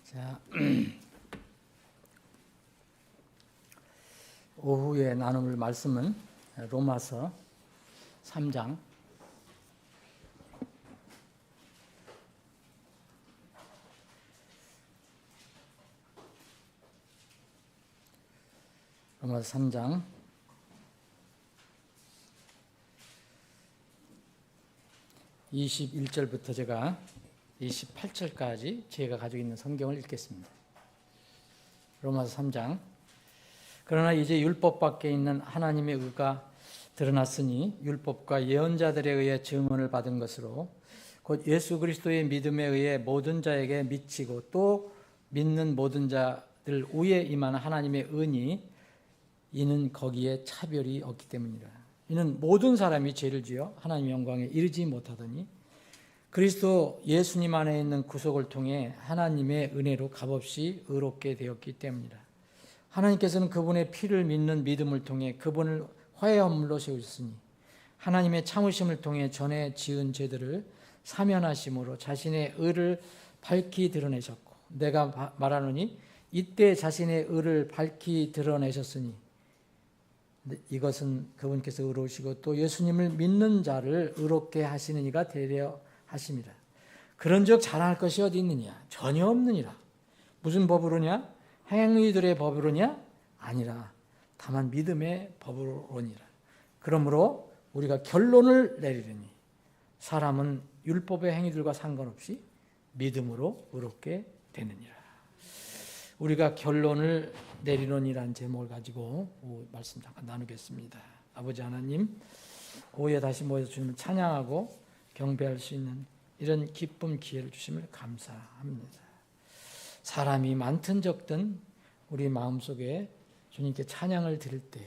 자, 오후에 나눌 말씀은 로마서 3장 로마서 3장 21절부터 제가 28절까지 제가 가지고 있는 성경을 읽겠습니다. 로마서 3장. 그러나 이제 율법 밖에 있는 하나님의 의가 드러났으니 율법과 예언자들에 의해 증언을 받은 것으로 곧 예수 그리스도의 믿음에 의해 모든 자에게 미치고 또 믿는 모든 자들 위에 임하는 하나님의 은이 이는 거기에 차별이 없기 때문이라. 이는 모든 사람이 죄를 지어 하나님의 영광에 이르지 못하더니 그리스도 예수님 안에 있는 구속을 통해 하나님의 은혜로 값없이 의롭게 되었기 때문이라. 하나님께서는 그분의 피를 믿는 믿음을 통해 그분을 화해 허물로 세우셨으니 하나님의 참으심을 통해 전에 지은 죄들을 사면하심으로 자신의 의를 밝히 드러내셨고, 내가 말하노니 이때 자신의 의를 밝히 드러내셨으니 이것은 그분께서 의로우시고 또 예수님을 믿는 자를 의롭게 하시는 이가 되려 하심이라. 그런즉 자랑할 것이 어디 있느냐? 전혀 없느니라. 무슨 법으로냐? 행위들의 법으로냐? 아니라 다만 믿음의 법으로니라. 그러므로 우리가 결론을 내리려니 사람은 율법의 행위들과 상관없이 믿음으로 의롭게 되느니라. 우리가 결론을 내리노니라는 제목을 가지고 말씀 잠깐 나누겠습니다. 아버지 하나님, 오후에 다시 모여서 주님을 찬양하고 경배할 수 있는 이런 기쁨 기회를 주심을 감사합니다. 사람이 많든 적든 우리 마음속에 주님께 찬양을 드릴 때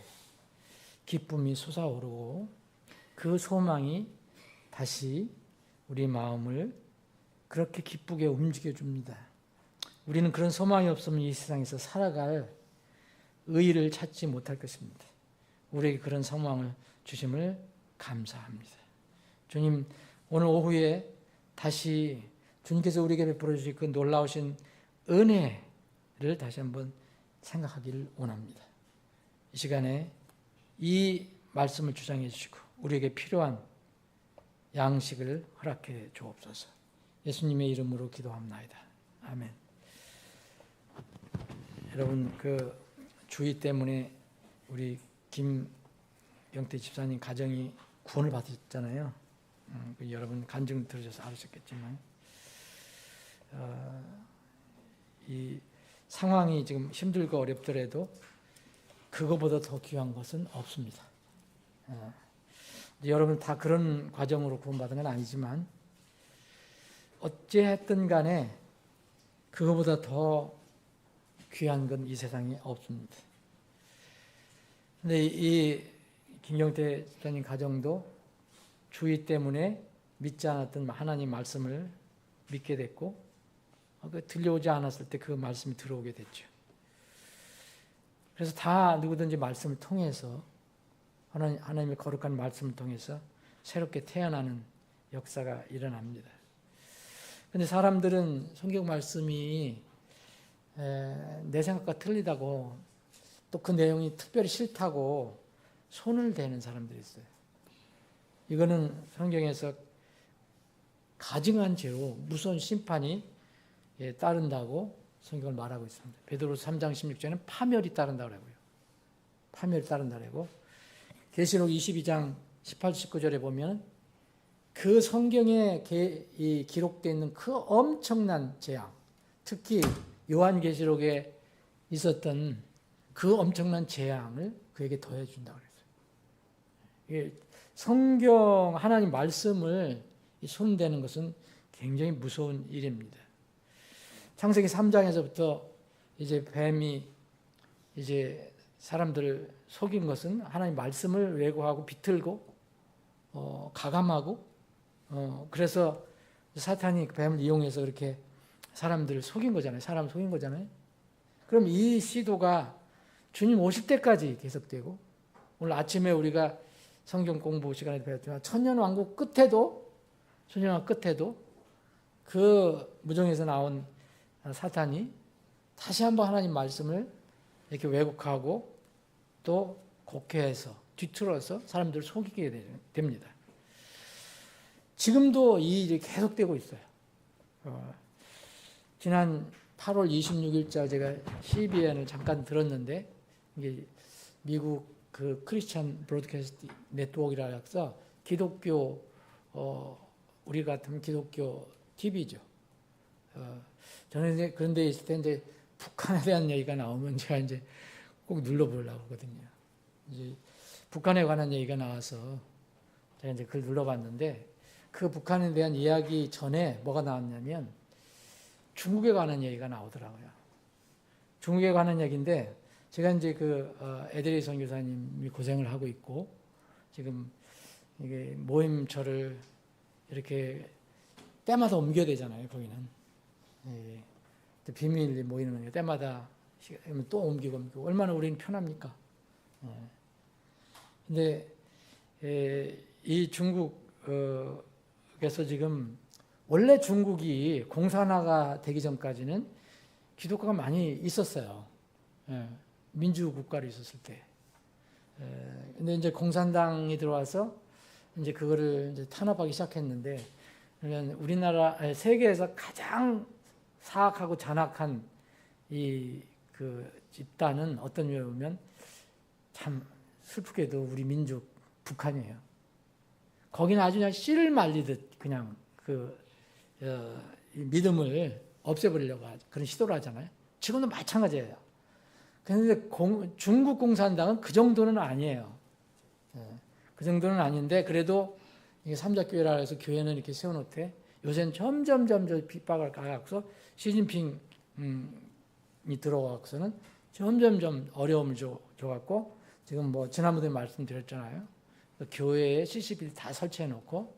기쁨이 솟아오르고 그 소망이 다시 우리 마음을 그렇게 기쁘게 움직여줍니다. 우리는 그런 소망이 없으면 이 세상에서 살아갈 의의를 찾지 못할 것입니다. 우리에게 그런 소망을 주심을 감사합니다. 주님, 오늘 오후에 다시 주님께서 우리에게 베풀어 주실 그 놀라우신 은혜를 다시 한번 생각하기를 원합니다. 이 시간에 이 말씀을 주장해 주시고 우리에게 필요한 양식을 허락해 주옵소서. 예수님의 이름으로 기도합나이다. 아멘. 여러분, 그 주의 때문에 우리 김영태 집사님 가정이 구원을 받으셨잖아요. 여러분 간증 들으셔서 알으셨겠지만 이 상황이 지금 힘들고 어렵더라도 그거보다 더 귀한 것은 없습니다. 여러분 다 그런 과정으로 구원받은 건 아니지만 어찌했든 간에 그거보다 더 귀한 건 이 세상에 없습니다. 근데 이 김경태 집사님 가정도 주의 때문에 믿지 않았던 하나님 말씀을 믿게 됐고 들려오지 않았을 때 그 말씀이 들어오게 됐죠. 그래서 다 누구든지 말씀을 통해서 하나님의 거룩한 말씀을 통해서 새롭게 태어나는 역사가 일어납니다. 그런데 사람들은 성경 말씀이 내 생각과 틀리다고 또 그 내용이 특별히 싫다고 손을 대는 사람들이 있어요. 이거는 성경에서 가증한 죄로 무서운 심판이 따른다고 성경을 말하고 있습니다. 베드로서 3장 16절에는 파멸이 따른다고 하고요. 파멸이 따른다고 하고 계시록 22장 18, 19절에 보면 그 성경에 기록되어 있는 그 엄청난 재앙, 특히 요한계시록에 있었던 그 엄청난 재앙을 그에게 더해 준다고 그랬어요. 성경 하나님 말씀을 손대는 것은 굉장히 무서운 일입니다. 창세기 3장에서부터 이제 뱀이 이제 사람들을 속인 것은 하나님 말씀을 왜곡하고 비틀고 가감하고 그래서 사탄이 뱀을 이용해서 그렇게 사람들을 속인 거잖아요. 사람을 속인 거잖아요. 그럼 이 시도가 주님 오실 때까지 계속되고 오늘 아침에 우리가 성경 공부 시간에 배웠지만 천년왕국 끝에도 그 무정에서 나온 사탄이 다시 한번 하나님 말씀을 이렇게 왜곡하고 또 곡해해서 뒤틀어서 사람들을 속이게 됩니다. 지금도 이 일이 계속되고 있어요. 지난 8월 26일자 제가 CBN을 잠깐 들었는데, 이게 미국 그 크리스찬 브로드캐스트 네트워크라 해서 기독교, 우리 같으면 기독교 TV죠. 저는 이제 그런 데 있을 때 이제 북한에 대한 얘기가 나오면 제가 이제 꼭 눌러보려고 하거든요. 이제 북한에 관한 얘기가 나와서 제가 이제 그걸 눌러봤는데, 그 북한에 대한 이야기 전에 뭐가 나왔냐면 중국에 관한 얘기가 나오더라고요. 중국에 관한 얘기인데, 제가 이제 에드리 선교사님이 고생을 하고 있고, 지금 이게 모임처를 이렇게 때마다 옮겨야 되잖아요, 거기는. 예, 비밀리 모이는 거니까 때마다 또 옮기고, 얼마나 우리는 편합니까? 근데 이 중국에서 지금, 원래 중국이 공산화가 되기 전까지는 기독교가 많이 있었어요. 민주국가로 있었을 때. 근데 이제 공산당이 들어와서 이제 그거를 이제 탄압하기 시작했는데, 그러면 우리나라, 세계에서 가장 사악하고 잔악한 이 집단은 어떤 묘면, 참 슬프게도 우리 민족 북한이에요. 거기는 아주 그냥 씨를 말리듯 그냥 믿음을 없애버리려고 그런 시도를 하잖아요. 지금도 마찬가지예요. 그런데 중국 공산당은 그 정도는 아니에요. 그 정도는 아닌데, 그래도 이게 삼자교회라 해서 교회는 이렇게 세워놓되, 요새는 점점 핍박을 가서 시진핑이 들어와서는 점점 어려움을 줘갖고, 지금 뭐 지난번에 말씀드렸잖아요. 교회에 CCTV 다 설치해놓고,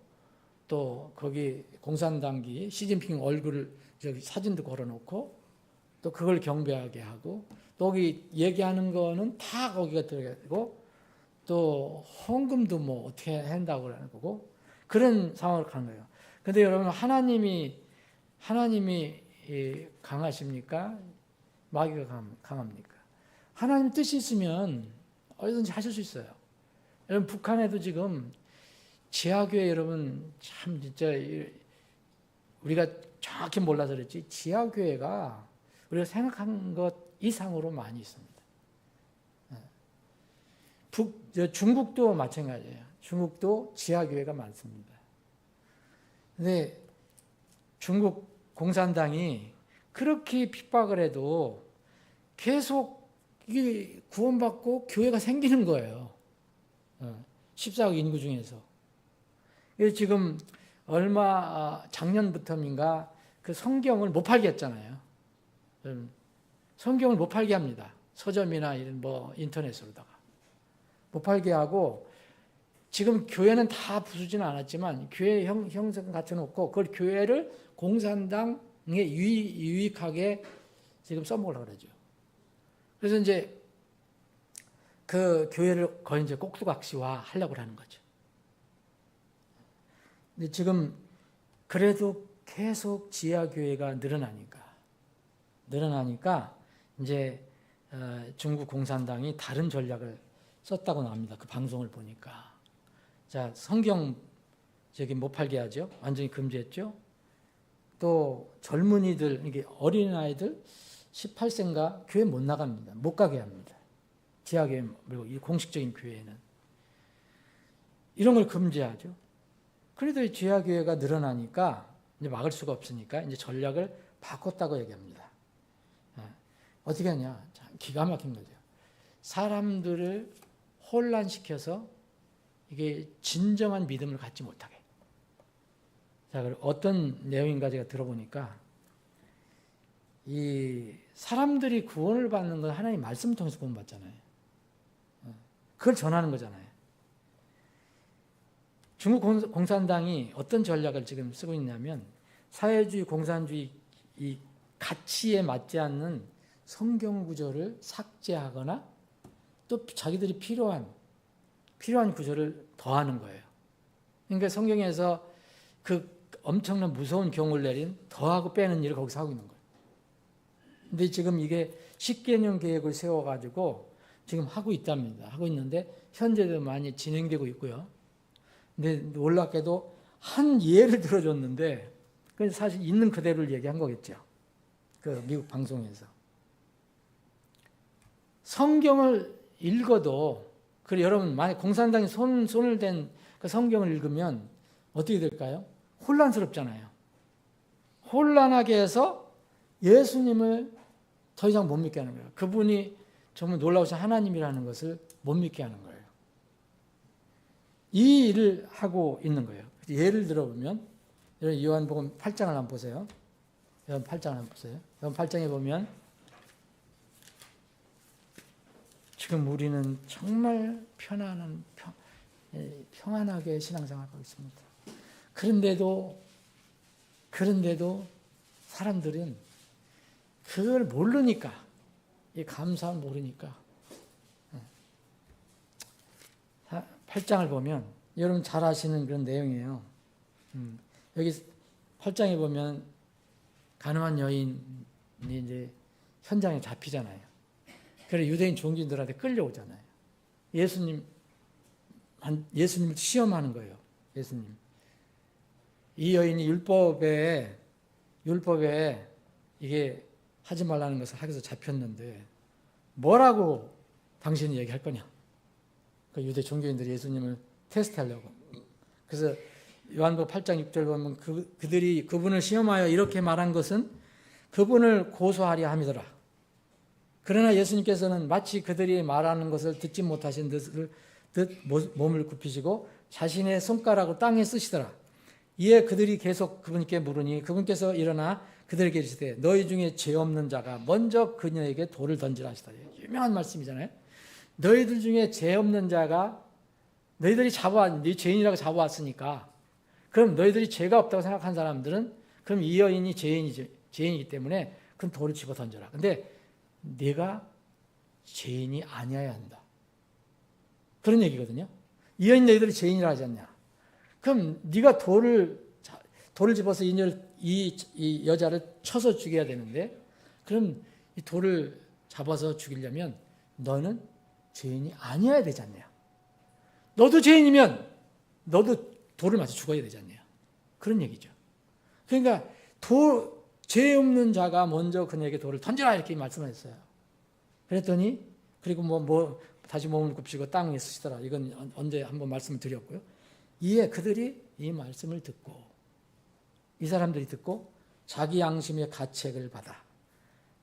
또 거기 공산당기 시진핑 얼굴 저기 사진도 걸어놓고, 또 그걸 경배하게 하고, 또 거기 얘기하는 거는 다 거기가 들어가고, 또 헌금도 뭐 어떻게 한다고 그러는 거고, 그런 상황으로 가는 거예요. 근데 여러분, 하나님이 강하십니까? 마귀가 강합니까? 하나님 뜻이 있으면 어디든지 하실 수 있어요. 여러분, 북한에도 지금 지하교회, 여러분 참 진짜 우리가 정확히 몰라서 그랬지, 지하교회가 우리가 생각한 것 이상으로 많이 있습니다. 중국도 마찬가지예요. 중국도 지하교회가 많습니다. 근데 중국 공산당이 그렇게 핍박을 해도 계속 이게 구원받고 교회가 생기는 거예요. 14억 인구 중에서. 지금 작년부터인가 그 성경을 못 팔게 했잖아요. 성경을 못 팔게 합니다. 서점이나 이런 뭐 인터넷으로다가 못 팔게 하고, 지금 교회는 다 부수지는 않았지만 교회 형성 갖춰 놓고, 그걸 교회를 공산당에 유익하게 지금 써먹으려고 그러죠. 그래서 이제 그 교회를 거의 이제 꼭두각시화 하려고 하는 거죠. 근데 지금 그래도 계속 지하교회가 늘어나니까 이제 중국 공산당이 다른 전략을 썼다고 나옵니다. 그 방송을 보니까. 자, 성경 저기 못 팔게 하죠. 완전히 금지했죠. 또 젊은이들, 이게 어린아이들 18세인가 교회 못 나갑니다. 못 가게 합니다. 지하교회 말고 이 공식적인 교회는. 이런 걸 금지하죠. 그래도 지하교회가 늘어나니까 이제 막을 수가 없으니까 이제 전략을 바꿨다고 얘기합니다. 어떻게 하냐? 참 기가 막힌 거죠. 사람들을 혼란시켜서 이게 진정한 믿음을 갖지 못하게. 자, 그럼 어떤 내용인가 제가 들어보니까, 이 사람들이 구원을 받는 건 하나님 말씀 통해서 구원받잖아요. 그걸 전하는 거잖아요. 중국 공산당이 어떤 전략을 지금 쓰고 있냐면, 사회주의, 공산주의 이 가치에 맞지 않는 성경 구절을 삭제하거나, 또 자기들이 필요한 구절을 더하는 거예요. 그러니까 성경에서 그 엄청난 무서운 경고를 내린 더하고 빼는 일을 거기서 하고 있는 거예요. 근데 지금 이게 10개년 계획을 세워가지고 지금 하고 있답니다. 하고 있는데 현재도 많이 진행되고 있고요. 근데 놀랍게도 한 예를 들어줬는데 그건 사실 있는 그대로를 얘기한 거겠죠. 그 미국 방송에서. 성경을 읽어도 그래 여러분 만약 공산당이 손을 댄 그 성경을 읽으면 어떻게 될까요? 혼란스럽잖아요. 혼란하게 해서 예수님을 더 이상 못 믿게 하는 거예요. 그분이 정말 놀라우신 하나님이라는 것을 못 믿게 하는 거예요. 이 일을 하고 있는 거예요. 예를 들어보면 요한복음 8장을 한번 보세요. 요한 8장을 한번 보세요. 요한 8장에 보면 지금 우리는 정말 평안하게 신앙생활하고 있습니다. 그런데도 사람들은 그걸 모르니까, 이 감사함을 모르니까. 8장을 보면 여러분 잘 아시는 그런 내용이에요. 여기 8장에 보면 가늠한 여인이 이제 현장에 잡히잖아요. 그래 유대인 종교인들한테 끌려오잖아요. 예수님을 시험하는 거예요. 예수님. 이 여인이 율법에 이게 하지 말라는 것을 하기서 잡혔는데 뭐라고 당신이 얘기할 거냐? 그 유대 종교인들이 예수님을 테스트하려고. 그래서 요한복음 8장 6절 보면 그들이 그분을 시험하여 이렇게 말한 것은 그분을 고소하려 함이더라. 그러나 예수님께서는 마치 그들이 말하는 것을 듣지 못하신 듯 몸을 굽히시고 자신의 손가락을 땅에 쓰시더라. 이에 그들이 계속 그분께 물으니 그분께서 일어나 그들에게 이르시되 너희 중에 죄 없는 자가 먼저 그녀에게 돌을 던지라 하시더라. 유명한 말씀이잖아요. 너희들 중에 죄 없는 자가 너희들이 네 죄인이라고 잡아왔으니까 그럼 너희들이 죄가 없다고 생각한 사람들은 그럼 이 여인이 죄인이기 때문에 그럼 돌을 집어 던져라. 근데 네가 죄인이 아니어야 한다. 그런 얘기거든요. 이 여인 너희들이 죄인이라 하지 않냐. 그럼 네가 돌을 집어서 이 여자를 쳐서 죽여야 되는데 그럼 이 돌을 잡아서 죽이려면 너는 죄인이 아니어야 되지 않냐. 너도 죄인이면 너도 돌을 맞아 죽어야 되지 않냐. 그런 얘기죠. 그러니까 죄 없는 자가 먼저 그녀에게 돌을 던져라 이렇게 말씀하셨어요. 그랬더니 그리고 다시 몸을 굽히고 땅에 쓰시더라. 이건 언제 한번 말씀을 드렸고요. 이에 그들이 이 말씀을 듣고 이 사람들이 듣고 자기 양심의 가책을 받아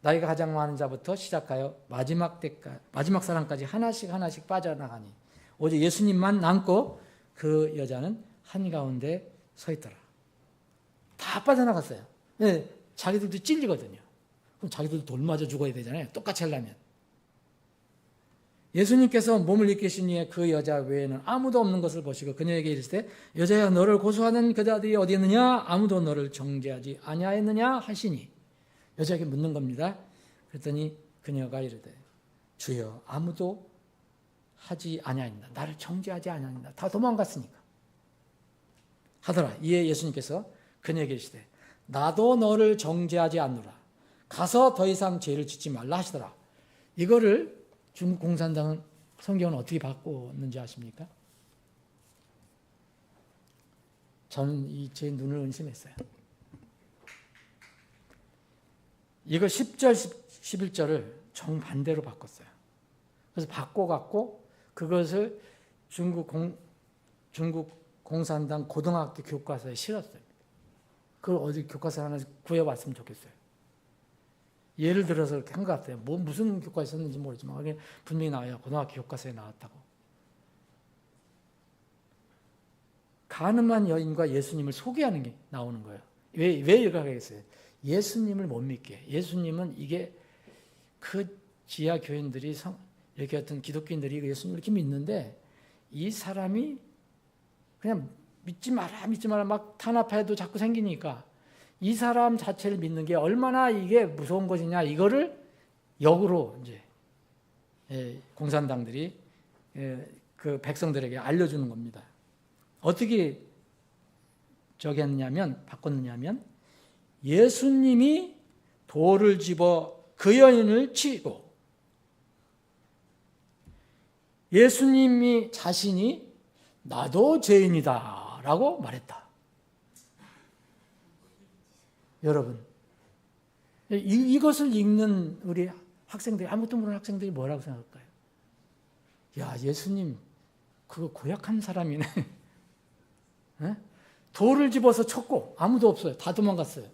나이가 가장 많은 자부터 시작하여 마지막 사람까지 하나씩 빠져나가니 오직 예수님만 남고 그 여자는 한가운데 서 있더라. 다 빠져나갔어요. 네, 자기들도 찔리거든요. 그럼 자기들도 돌 맞아 죽어야 되잖아요. 똑같이 하려면. 예수님께서 몸을 일으키신 이에 그 여자 외에는 아무도 없는 것을 보시고 그녀에게 이르시되 여자야 너를 고소하는 그 자들이 어디 있느냐? 아무도 너를 정죄하지 아니하였느냐? 하시니 여자에게 묻는 겁니다. 그랬더니 그녀가 이르되 주여 아무도 하지 아니하였다. 나를 정죄하지 아니하였다. 다 도망갔으니까. 하더라. 이에 예수님께서 그녀에게 이르시되 나도 너를 정죄하지 않노라. 가서 더 이상 죄를 짓지 말라 하시더라. 이거를 중국 공산당은 성경은 어떻게 바꿨는지 아십니까? 저는 제 눈을 의심했어요. 이거 10절, 11절을 정반대로 바꿨어요. 그래서 바꿔갖고 그것을 중국 공산당 고등학교 교과서에 실었어요. 그걸 어디 교과서 하나 구해봤으면 좋겠어요. 예를 들어서 그렇게 한 것 같아요. 무슨 교과서에 썼는지 모르지만 분명히 나와요. 고등학교 교과서에 나왔다고. 가늠한 여인과 예수님을 소개하는 게 나오는 거예요. 왜 이렇게 하겠어요? 예수님을 못 믿게. 예수님은 이게 그 지하 교인들이 이렇게 어떤 기독교인들이 예수님을 이렇게 믿는데 이 사람이 그냥 믿지 마라 막 탄압해도 자꾸 생기니까 이 사람 자체를 믿는 게 얼마나 이게 무서운 것이냐 이거를 역으로 이제 공산당들이 그 백성들에게 알려주는 겁니다. 어떻게 바꿨느냐면 예수님이 돌을 집어 그 여인을 치고 예수님이 자신이 나도 죄인이다 라고 말했다. 여러분, 이것을 읽는 우리 학생들이, 아무것도 모르는 학생들이 뭐라고 생각할까요? 야, 예수님 그거 고약한 사람이네. 에? 돌을 집어서 쳤고 아무도 없어요. 다 도망갔어요.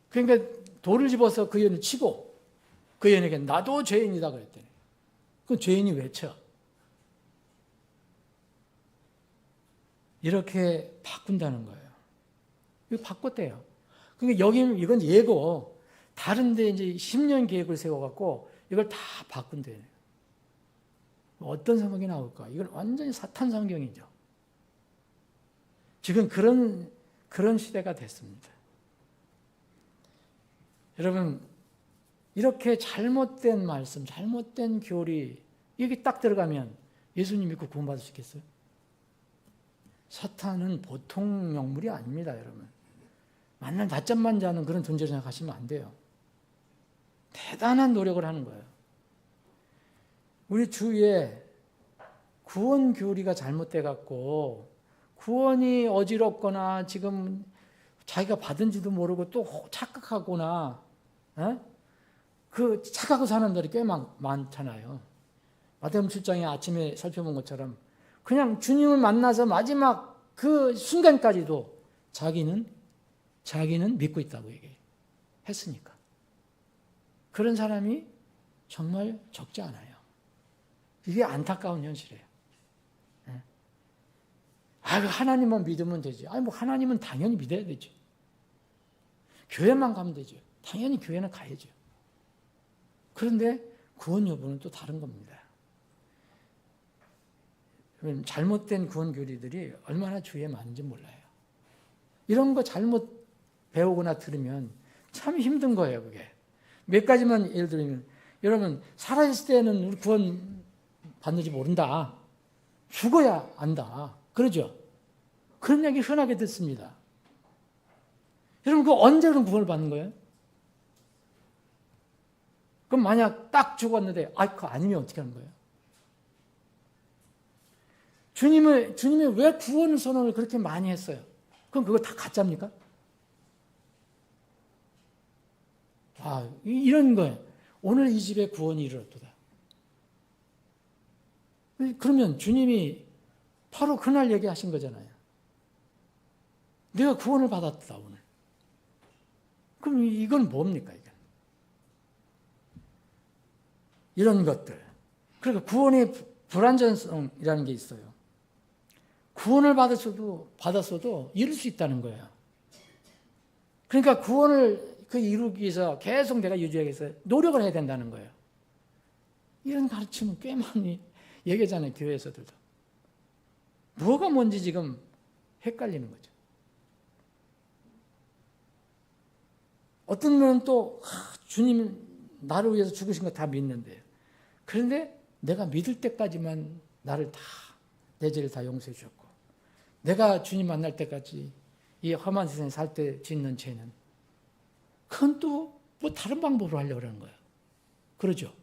그러니까 돌을 집어서 그 여인을 치고 그 여인에게 나도 죄인이다 그랬더니 그 죄인이 왜 쳐? 이렇게 바꾼다는 거예요. 이거 바꿨대요. 그러니까 여기는 이건 예고, 다른데 이제 10년 계획을 세워갖고 이걸 다 바꾼대요. 어떤 성경이 나올까? 이건 완전히 사탄 성경이죠. 지금 그런 시대가 됐습니다. 여러분, 이렇게 잘못된 말씀, 잘못된 교리, 이게 딱 들어가면 예수님 믿고 구원받을 수 있겠어요? 사탄은 보통 명물이 아닙니다, 여러분. 만날 낮잠만 자는 그런 존재로 생각하시면 안 돼요. 대단한 노력을 하는 거예요. 우리 주위에 구원 교리가 잘못돼갖고 구원이 어지럽거나 지금 자기가 받은지도 모르고 또 착각하거나 그 착각하고 사는 사람들이 꽤 많잖아요. 마태복음 7장에 아침에 살펴본 것처럼 그냥 주님을 만나서 마지막 그 순간까지도 자기는 믿고 있다고 얘기했으니까. 그런 사람이 정말 적지 않아요. 이게 안타까운 현실이에요. 하나님만 믿으면 되지. 뭐 하나님은 당연히 믿어야 되죠. 교회만 가면 되죠. 당연히 교회는 가야죠. 그런데 구원 여부는 또 다른 겁니다. 잘못된 구원 교리들이 얼마나 주위에 많은지 몰라요. 이런 거 잘못 배우거나 들으면 참 힘든 거예요, 그게. 몇 가지만 예를 들면, 여러분, 살아있을 때는 우리 구원 받는지 모른다. 죽어야 안다. 그러죠? 그런 얘기 흔하게 듣습니다. 여러분, 그 언제 그런 구원을 받는 거예요? 그럼 만약 딱 죽었는데, 그거 아니면 어떻게 하는 거예요? 주님이 왜 구원 선언을 그렇게 많이 했어요? 그럼 그거 다 가짜입니까? 이런 거예요. 오늘 이 집에 구원이 이르렀도다. 그러면 주님이 바로 그날 얘기하신 거잖아요. 내가 구원을 받았다, 오늘. 그럼 이건 뭡니까, 이건? 이런 것들. 그러니까 구원의 불완전성이라는 게 있어요. 구원을 받았어도 이룰 수 있다는 거예요. 그러니까 구원을 이루기 위해서 계속 내가 유지하기 위해서 노력을 해야 된다는 거예요. 이런 가르침은 꽤 많이 얘기하잖아요, 교회에서들도. 뭐가 뭔지 지금 헷갈리는 거죠. 어떤 분은 또 주님 나를 위해서 죽으신 거 다 믿는데요. 그런데 내가 믿을 때까지만 나를 내 죄를 다 용서해 주셨고, 내가 주님 만날 때까지 이 험한 세상에 살 때 짓는 죄는 그건 또 뭐 다른 방법으로 하려고 하는 거예요. 그러죠?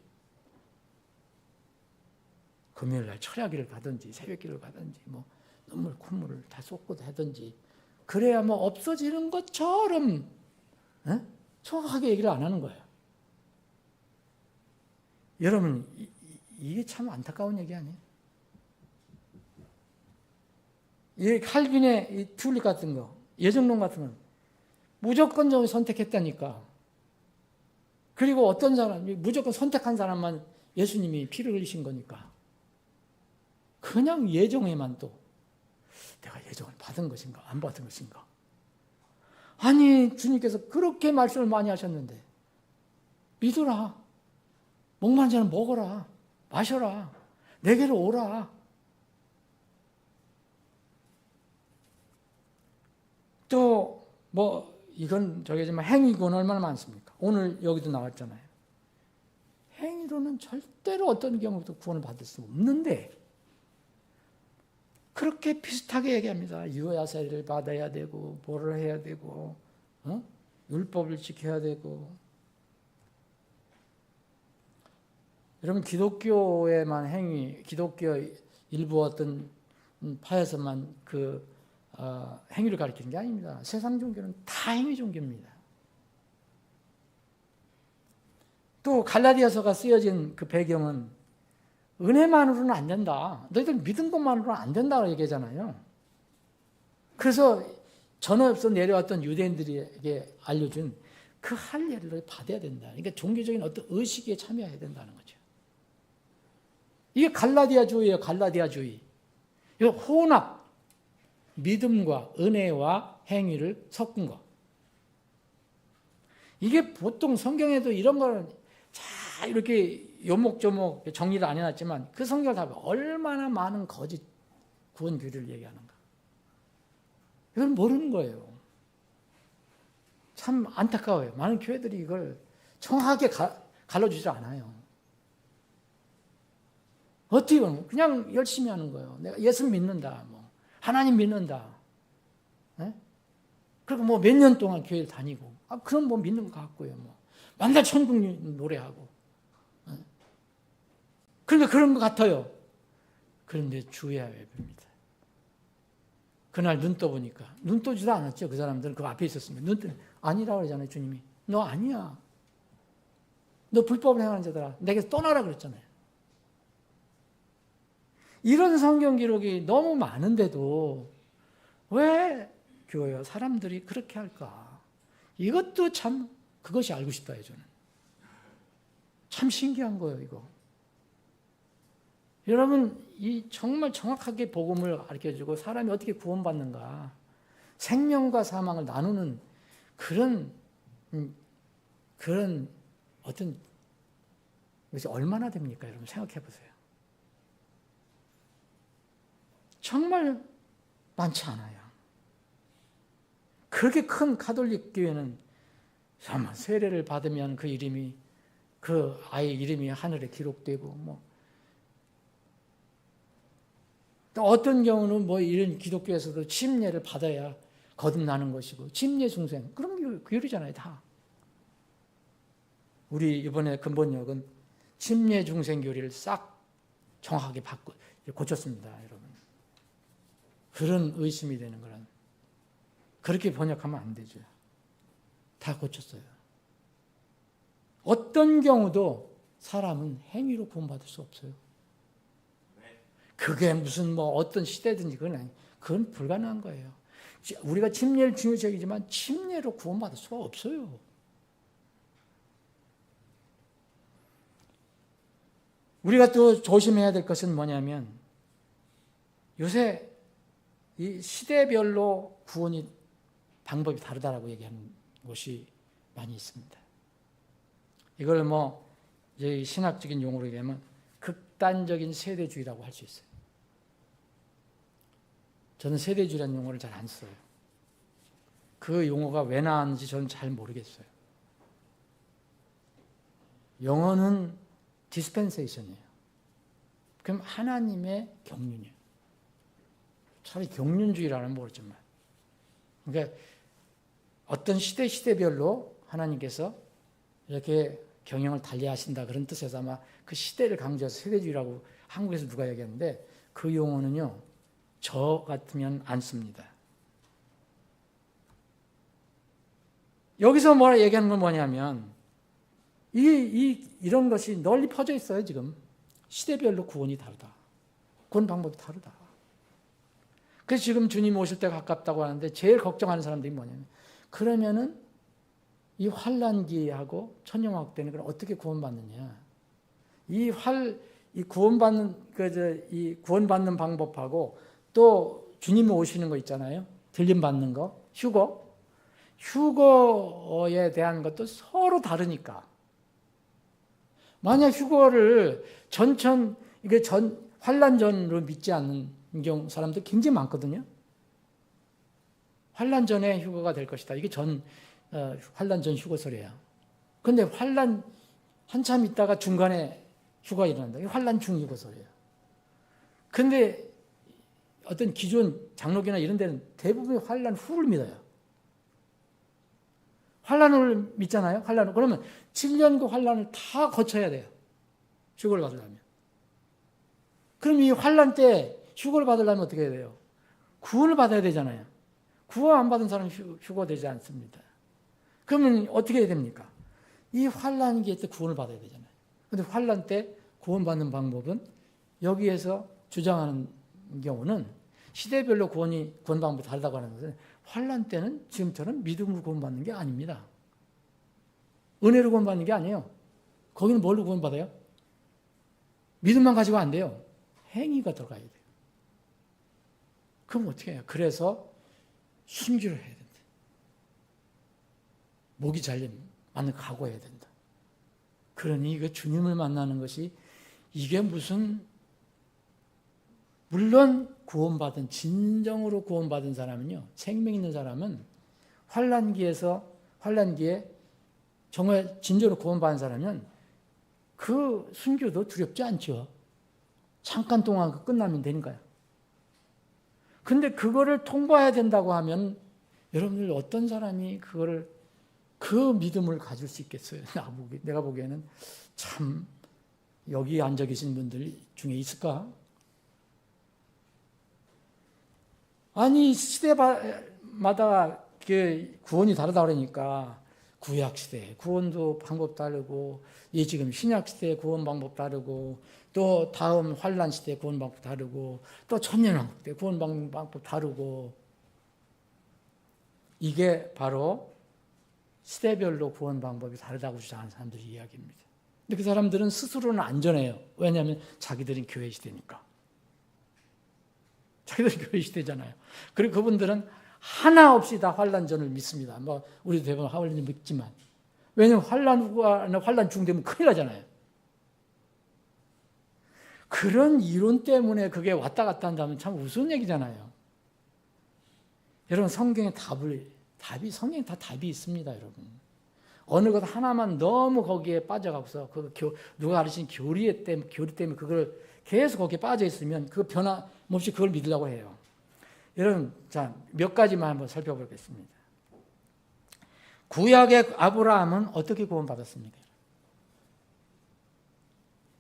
금요일 날 철야기를 가든지 새벽기를 가든지 뭐 눈물 콧물을 다 쏟고 하든지 그래야 뭐 없어지는 것처럼 정확하게 얘기를 안 하는 거예요. 여러분, 이게 참 안타까운 얘기 아니에요? 이 칼빈의 이 튤립 같은 거, 예정론 같은 건 무조건적으로 선택했다니까. 그리고 어떤 사람이 무조건 선택한 사람만 예수님이 피를 흘리신 거니까. 그냥 예정에만 또 내가 예정을 받은 것인가 안 받은 것인가. 아니, 주님께서 그렇게 말씀을 많이 하셨는데 믿어라. 목마른 자는 먹어라. 마셔라. 내게로 오라. 또 이건 저기지만 행위고는 얼마나 많습니까? 오늘 여기도 나왔잖아요. 행위로는 절대로 어떤 경우도 구원을 받을 수 없는데 그렇게 비슷하게 얘기합니다. 유아세를 받아야 되고 뭐를 해야 되고 율법을 지켜야 되고 여러분 기독교에만 행위, 기독교 일부 어떤 파에서만 행위를 가리키는 게 아닙니다. 세상 종교는 다 행위 종교입니다. 또 갈라디아서가 쓰여진 그 배경은 은혜만으로는 안 된다. 너희들 믿은 것만으로는 안 된다고 얘기하잖아요. 그래서 전에서 내려왔던 유대인들에게 알려준 그 할례를 받아야 된다. 그러니까 종교적인 어떤 의식에 참여해야 된다는 거죠. 이게 갈라디아주의예요. 갈라디아주의. 이거 혼합, 믿음과 은혜와 행위를 섞은 거. 이게 보통 성경에도 이런 걸 잘 이렇게 요목조목 정리를 안 해놨지만 그 성경을 다 보면 얼마나 많은 거짓 구원 교리를 얘기하는가. 이걸 모르는 거예요. 참 안타까워요. 많은 교회들이 이걸 정확하게 갈라주지 않아요. 어떻게 보면 그냥 열심히 하는 거예요. 내가 예수 믿는다, 하나님 믿는다. 네? 그리고 몇 년 동안 교회를 다니고, 그럼 믿는 것 같고요. 맨날 천국 노래하고. 네? 그러니까 그런 것 같아요. 그런데 주의해야 됩니다. 그날 눈 떠보니까, 눈 떠지도 않았죠. 그 사람들은 그 앞에 있었습니다. 눈 뜨면 아니라고 그러잖아요. 주님이. 너 아니야. 너 불법을 행하는 자들아. 내게서 떠나라 그랬잖아요. 이런 성경 기록이 너무 많은데도 왜 교회와 사람들이 그렇게 할까? 이것도 참 그것이 알고 싶다요. 저는. 참 신기한 거예요. 이거. 여러분 이 정말 정확하게 복음을 가르쳐주고 사람이 어떻게 구원받는가, 생명과 사망을 나누는 그런 어떤 것이 얼마나 됩니까? 여러분 생각해 보세요. 정말 많지 않아요. 그렇게 큰 가톨릭 교회는 정말 세례를 받으면 그 이름이, 그 아이 이름이 하늘에 기록되고 또 어떤 경우는 이런 기독교에서도 침례를 받아야 거듭나는 것이고, 침례 중생 그런 교리잖아요. 다. 우리 이번에 근본역은 침례 중생 교리를 싹 정확하게 고쳤습니다. 여러분. 그런 의심이 되는 거란, 그렇게 번역하면 안 되죠. 다 고쳤어요. 어떤 경우도 사람은 행위로 구원받을 수 없어요. 그게 무슨 어떤 시대든지 그건 불가능한 거예요. 우리가 침례를 중요시 여기지만 침례로 구원받을 수가 없어요. 우리가 또 조심해야 될 것은 뭐냐면, 요새 이 시대별로 구원이 방법이 다르다라고 얘기하는 곳이 많이 있습니다. 이걸 이제 신학적인 용어로 얘기하면 극단적인 세대주의라고 할 수 있어요. 저는 세대주의라는 용어를 잘 안 써요. 그 용어가 왜 나왔는지 저는 잘 모르겠어요. 영어는 디스펜세이션이에요. 그럼 하나님의 경륜이에요. 차라리 경륜주의라는 모르지만, 그러니까 어떤 시대별로 하나님께서 이렇게 경영을 달리하신다 그런 뜻에서 아마 그 시대를 강조해서 세대주의라고 한국에서 누가 얘기했는데, 그 용어는요 저 같으면 안 씁니다. 여기서 뭐라 얘기하는 건 뭐냐면, 이런 것이 널리 퍼져 있어요. 지금 시대별로 구원이 다르다, 구원 방법이 다르다. 그래서 지금 주님 오실 때가 가깝다고 하는데 제일 걱정하는 사람들이 뭐냐면, 그러면은 이 환난기하고 천년왕국 때는 그럼 어떻게 구원받느냐? 이 구원받는 방법하고 또 주님이 오시는 거 있잖아요. 들림 받는 거, 휴거에 대한 것도 서로 다르니까. 만약 휴거를 환난 전으로 믿지 않는 사람들 굉장히 많거든요. 환난 전에 휴거가 될 것이다. 이게 환난 전 휴거설이에요. 그런데 환난 한참 있다가 중간에 휴거가 일어난다. 이게 환난 중 휴거설이에요. 그런데 어떤 기존 장로교나 이런 데는 대부분이 환난 후를 믿어요. 환난을 믿잖아요. 그러면 7년 그 환난을 다 거쳐야 돼요. 휴거를 받으려면. 그럼 이 환난 때 휴거를 받으려면 어떻게 해야 돼요? 구원을 받아야 되잖아요. 구원 안 받은 사람은 휴거되지 않습니다. 그러면 어떻게 해야 됩니까? 이 환난기에 때 구원을 받아야 되잖아요. 그런데 환난 때 구원받는 방법은 여기에서 주장하는 경우는 시대별로 구원 방법이 다르다고 하는 것은 환난 때는 지금처럼 믿음으로 구원받는 게 아닙니다. 은혜로 구원받는 게 아니에요. 거기는 뭘로 구원받아요? 믿음만 가지고 안 돼요. 행위가 들어가야 돼요. 그럼 어떻게 해요? 그래서 순교를 해야 된다. 목이 잘림 맞는 각오해야 된다. 그러니 그 주님을 만나는 것이 이게 무슨, 물론 구원받은, 진정으로 구원받은 사람은요, 생명 있는 사람은 환난기에 정말 진정으로 구원받은 사람은 그 순교도 두렵지 않죠. 잠깐 동안 끝나면 되니까요. 근데 그거를 통과해야 된다고 하면 여러분들 어떤 사람이 그 믿음을 가질 수 있겠어요? 내가 보기에는 참 여기 앉아 계신 분들 중에 있을까? 아니 시대마다 구원이 다르다 그러니까 구약 시대 구원도 방법 다르고, 지금 신약 시대 구원 방법 다르고, 또 다음 환란 시대 구원 방법 다르고, 또 천년왕국 때 구원 방법 다르고, 이게 바로 시대별로 구원 방법이 다르다고 주장하는 사람들의 이야기입니다. 근데 그 사람들은 스스로는 안전해요. 왜냐하면 자기들은 교회 시대니까. 자기들은 교회 시대잖아요. 그리고 그분들은 하나 없이 다 환란전을 믿습니다. 우리도 대부분 환란전 믿지만. 왜냐하면 환란 중되면 큰일 나잖아요. 그런 이론 때문에 그게 왔다 갔다 한다면 참 우스운 얘기잖아요. 여러분, 성경에 성경에 다 답이 있습니다, 여러분. 어느 것 하나만 너무 거기에 빠져가고서 누가 가르친 교리 때문에 그걸 계속 거기에 빠져 있으면 그 변함없이 그걸 믿으려고 해요. 여러분, 자, 몇 가지만 한번 살펴보겠습니다. 구약의 아브라함은 어떻게 구원받았습니까?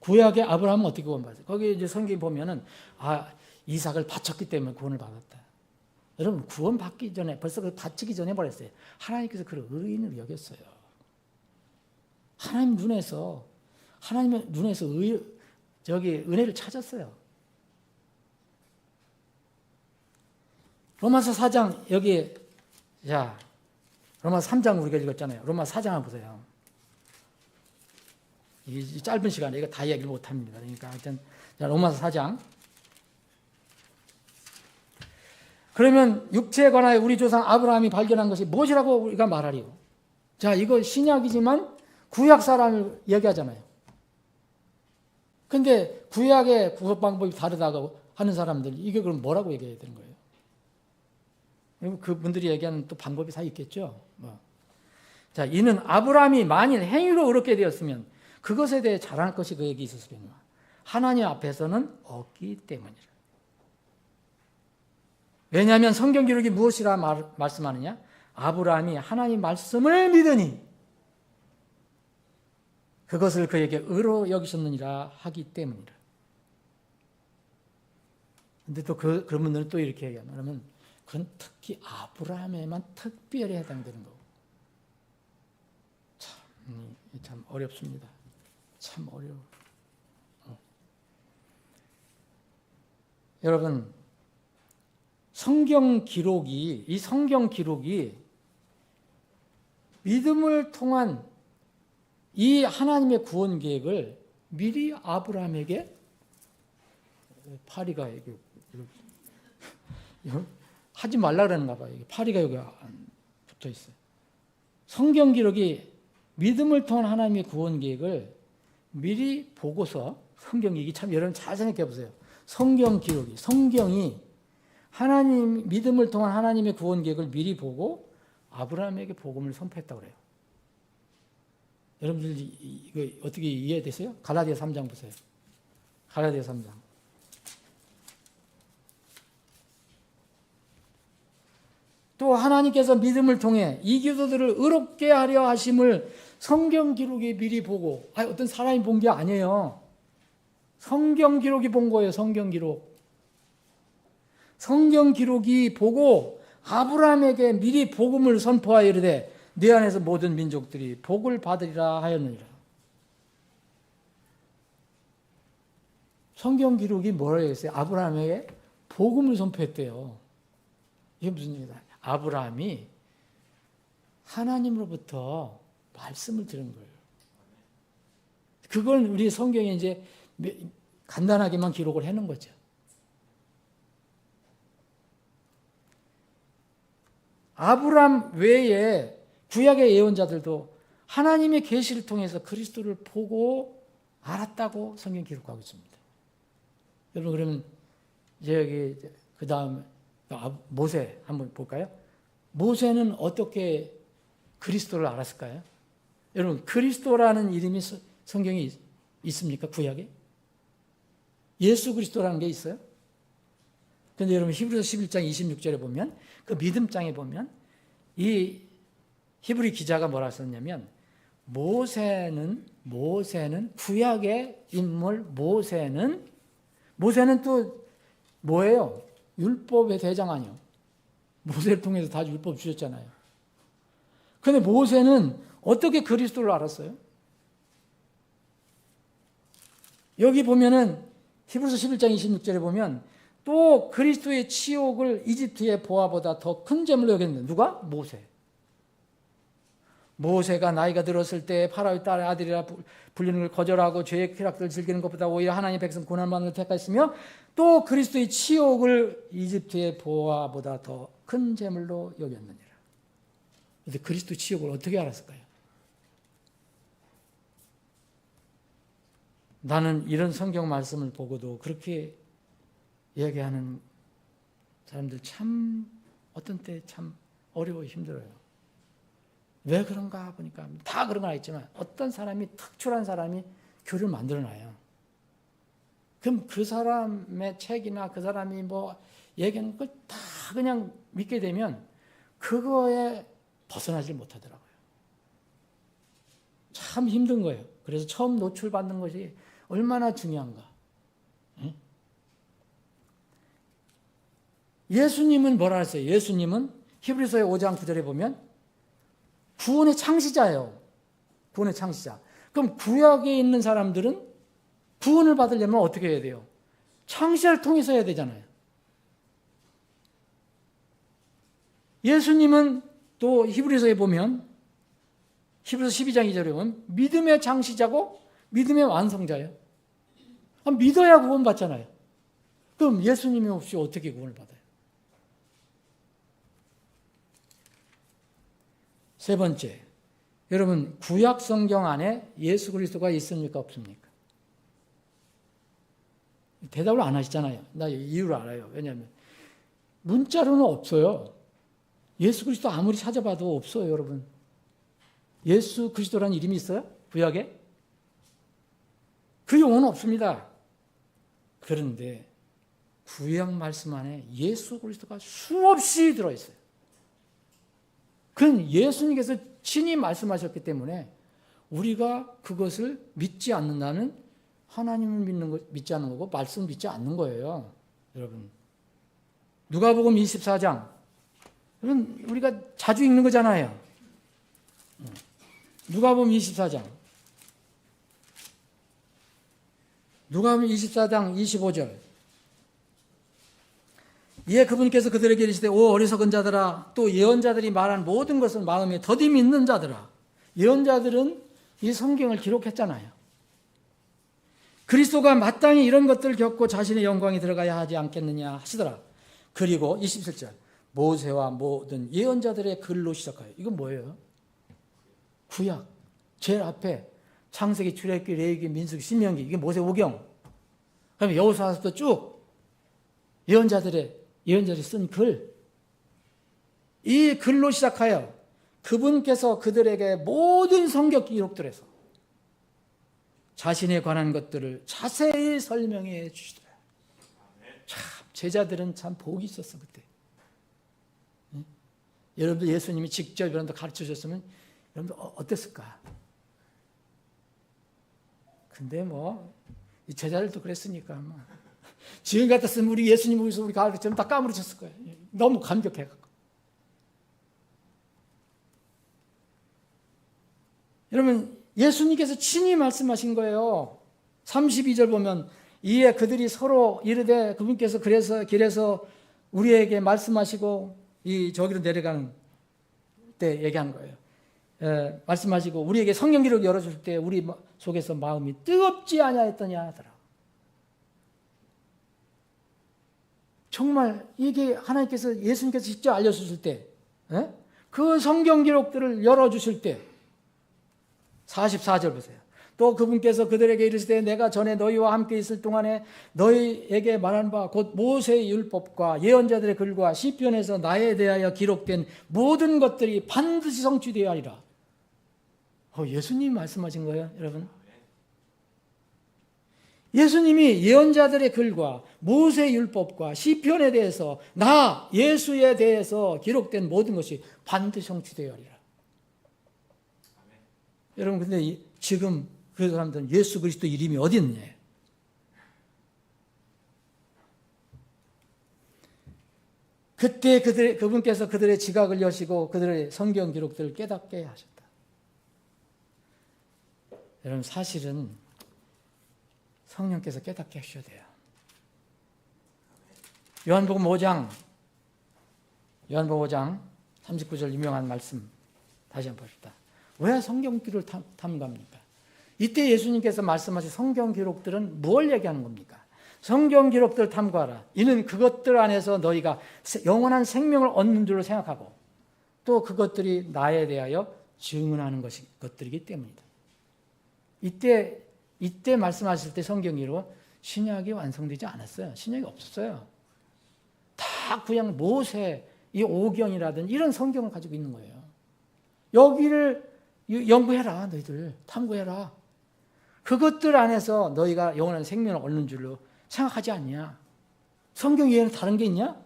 구약의 아브라함은 어떻게 구원받았어요? 거기 이제 성경에 보면은, 이삭을 바쳤기 때문에 구원을 받았다. 여러분, 구원받기 전에, 벌써 그 바치기 전에 버렸어요. 하나님께서 그를 의인으로 여겼어요. 하나님의 눈에서 은혜를 찾았어요. 로마서 4장, 로마서 3장 우리가 읽었잖아요. 로마서 4장 한번 보세요. 이 짧은 시간에 이거 다 이야기를 못 합니다. 그러니까 하여튼, 로마서 4장. 그러면 육체에 관하여 우리 조상 아브라함이 발견한 것이 무엇이라고 우리가 말하리요? 자, 이거 신약이지만 구약 사람을 얘기하잖아요. 근데 구약의 구속 방법이 다르다고 하는 사람들, 이게 그럼 뭐라고 얘기해야 되는 거예요? 그분들이 얘기하는 또 방법이 다 있겠죠. 자, 이는 아브라함이 만일 행위로 의롭게 되었으면 그것에 대해 자랑할 것이 그에게 있었으려니와 하나님 앞에서는 없기 때문이라. 왜냐하면 성경 기록이 무엇이라 말씀하느냐? 아브라함이 하나님 말씀을 믿으니 그것을 그에게 의로 여기셨느니라 하기 때문이라. 근데 또 그런 분들은 또 이렇게 얘기하면 그건 특히 아브라함에만 특별히 해당되는 거고. 참 어렵습니다. 참 어려워. 여러분, 이 성경 기록이 믿음을 통한 이 하나님의 구원 계획을 미리 아브라함에게, 파리가 이렇게 하지 말라 그러는가 봐요. 파리가 여기 붙어 있어요. 성경 기록이 믿음을 통한 하나님의 구원 계획을 미리 보고서, 성경 얘기 참 여러분 잘 생각해 보세요. 성경이 믿음을 통한 하나님의 구원 계획을 미리 보고 아브라함에게 복음을 선포했다고 그래요. 여러분들 이거 어떻게 이해되세요? 갈라디아 3장 보세요. 갈라디아 3장. 또 하나님께서 믿음을 통해 이 기도들을 의롭게 하려 하심을 성경 기록에 미리 보고, 어떤 사람이 본 게 아니에요. 성경 기록이 본 거예요. 성경 기록. 성경 기록이 보고 아브라함에게 미리 복음을 선포하여 이르되 네 안에서 모든 민족들이 복을 받으리라 하였느니라. 성경 기록이 뭐라고 했어요? 아브라함에게 복음을 선포했대요. 이게 무슨 얘기다? 아브라함이 하나님으로부터 말씀을 들은 거예요. 그걸 우리 성경에 이제 간단하게만 기록을 해놓은 거죠. 아브라함 외에 구약의 예언자들도 하나님의 계시를 통해서 그리스도를 보고 알았다고 성경 기록하고 있습니다. 여러분 그러면 여기 그 다음 모세 한번 볼까요? 모세는 어떻게 그리스도를 알았을까요? 여러분 그리스도라는 이름이 성경에 있습니까? 구약에? 예수 그리스도라는 게 있어요? 그런데 여러분 히브리서 11장 26절에 보면 그 믿음장에 보면 이 히브리 기자가 뭐라 썼냐면 모세는 구약의 인물 모세는 또 뭐예요? 율법의 대장 아니요. 모세를 통해서 다 율법 주셨잖아요. 그런데 모세는 어떻게 그리스도를 알았어요? 여기 보면은 히브리서 11장 26절에 보면 또 그리스도의 치욕을 이집트의 보화보다 더 큰 재물로 여겼는데 누가? 모세가 나이가 들었을 때 파라오의 딸의 아들이라 불리는 걸 거절하고 죄의 쾌락들을 즐기는 것보다 오히려 하나님의 백성 고난받는 걸 택하였으며 또 그리스도의 치욕을 이집트의 보화보다 더 큰 재물로 여겼느니라. 그런데 그리스도 치욕을 어떻게 알았을까요? 나는 이런 성경 말씀을 보고도 그렇게 얘기하는 사람들 참 어떤 때 참 어려워 힘들어요. 왜 그런가 보니까 다 그런 건 아니지만 어떤 사람이 특출한 사람이 교를 만들어놔요. 그럼 그 사람의 책이나 그 사람이 뭐 얘기하는 걸 다 그냥 믿게 되면 그거에 벗어나질 못하더라고요. 참 힘든 거예요. 그래서 처음 노출받는 것이 얼마나 중요한가. 예수님은 뭐라 했어요? 예수님은 히브리서의 5장 9절에 보면 구원의 창시자예요. 구원의 창시자. 그럼 구약에 있는 사람들은 구원을 받으려면 어떻게 해야 돼요? 창시자를 통해서 해야 되잖아요. 예수님은 또 히브리서에 보면 히브리서 12장 2절에 보면 믿음의 창시자고 믿음의 완성자예요. 믿어야 구원 받잖아요. 그럼 예수님이 없이 어떻게 구원을 받아요? 세 번째, 여러분 구약 성경 안에 예수 그리스도가 있습니까? 없습니까? 대답을 안 하시잖아요. 나 이유를 알아요. 왜냐하면 문자로는 없어요. 예수 그리스도 아무리 찾아봐도 없어요, 여러분. 예수 그리스도라는 이름이 있어요? 구약에? 그 용어는 없습니다. 그런데 구약 말씀 안에 예수 그리스도가 수없이 들어있어요. 그건 예수님께서 친히 말씀하셨기 때문에 우리가 그것을 믿지 않는다는 하나님을 믿지 않는 거고 말씀을 믿지 않는 거예요. 여러분 누가복음 24장 여러분 우리가 자주 읽는 거잖아요. 누가복음 24장 누가복음 24장 25절 이에 그분께서 그들에게 이르시되 오 어리석은 자들아 또 예언자들이 말한 모든 것을 마음에 더디 믿는 자들아. 예언자들은 이 성경을 기록했잖아요. 그리스도가 마땅히 이런 것들을 겪고 자신의 영광에 들어가야 하지 않겠느냐 하시더라. 그리고 27절 모세와 모든 예언자들의 글로 시작하여. 이건 뭐예요? 구약 제일 앞에 창세기, 출애굽기, 레위기, 민수기, 신명기 이게 모세오경. 그다음에 여호수아서부터 쭉 예언자들이 쓴 글. 이 글로 시작하여 그분께서 그들에게 모든 성경 기록들에서 자신에 관한 것들을 자세히 설명해 주시더라. 참 제자들은 참 복이 있었어 그때. 응? 여러분들 예수님이 직접 여러분들 가르쳐 주셨으면 여러분들 어땠을까? 근데 뭐 이 제자들도 그랬으니까 아마. 지금 같았으면 우리 예수님 보고서 우리 가르치면 다 까무러쳤을 거예요. 너무 감격해갖고. 여러분, 예수님께서 친히 말씀하신 거예요. 32절 보면 이에 그들이 서로 이르되 그분께서 그래서 길에서 우리에게 말씀하시고 이 저기로 내려가는 때 얘기한 거예요. 말씀하시고 우리에게 성경 기록 열어줄 때 우리 속에서 마음이 뜨겁지 아니하였더냐 하더라. 정말 이게 하나님께서 예수님께서 직접 알려주실 때 그 성경 기록들을 열어주실 때 44절 보세요. 또 그분께서 그들에게 이르시되 내가 전에 너희와 함께 있을 동안에 너희에게 말한 바 곧 모세의 율법과 예언자들의 글과 시편에서 나에 대하여 기록된 모든 것들이 반드시 성취되어야 하리라. 예수님이 말씀하신 거예요, 여러분. 예수님이 예언자들의 글과 모세의 율법과 시편에 대해서 나 예수에 대해서 기록된 모든 것이 반드시 성취되어야 하리라. 여러분, 근데 지금 그 사람들은 예수 그리스도 이름이 어디 있느냐? 그때 그분께서 그들의 지각을 여시고 그들의 성경 기록들을 깨닫게 하셨다. 여러분, 사실은 성령께서 깨닫게 하셔야 돼요. 요한복음 5장 39절 유명한 말씀 다시 한번 봅시다. 왜 성경 기록을 탐구합니까? 이때 예수님께서 말씀하신 성경 기록들은 뭘 얘기하는 겁니까? 성경 기록들을 탐구하라. 이는 그것들 안에서 너희가 영원한 생명을 얻는 줄로 생각하고 또 그것들이 나에 대하여 증언하는 것들이기 때문이다. 이때 말씀하실 때 성경으로 신약이 완성되지 않았어요. 신약이 없었어요. 다 그냥 모세, 이 오경이라든지 이런 성경을 가지고 있는 거예요. 여기를 연구해라. 너희들 탐구해라. 그것들 안에서 너희가 영원한 생명을 얻는 줄로 생각하지 않냐? 성경 외에는 다른 게 있냐?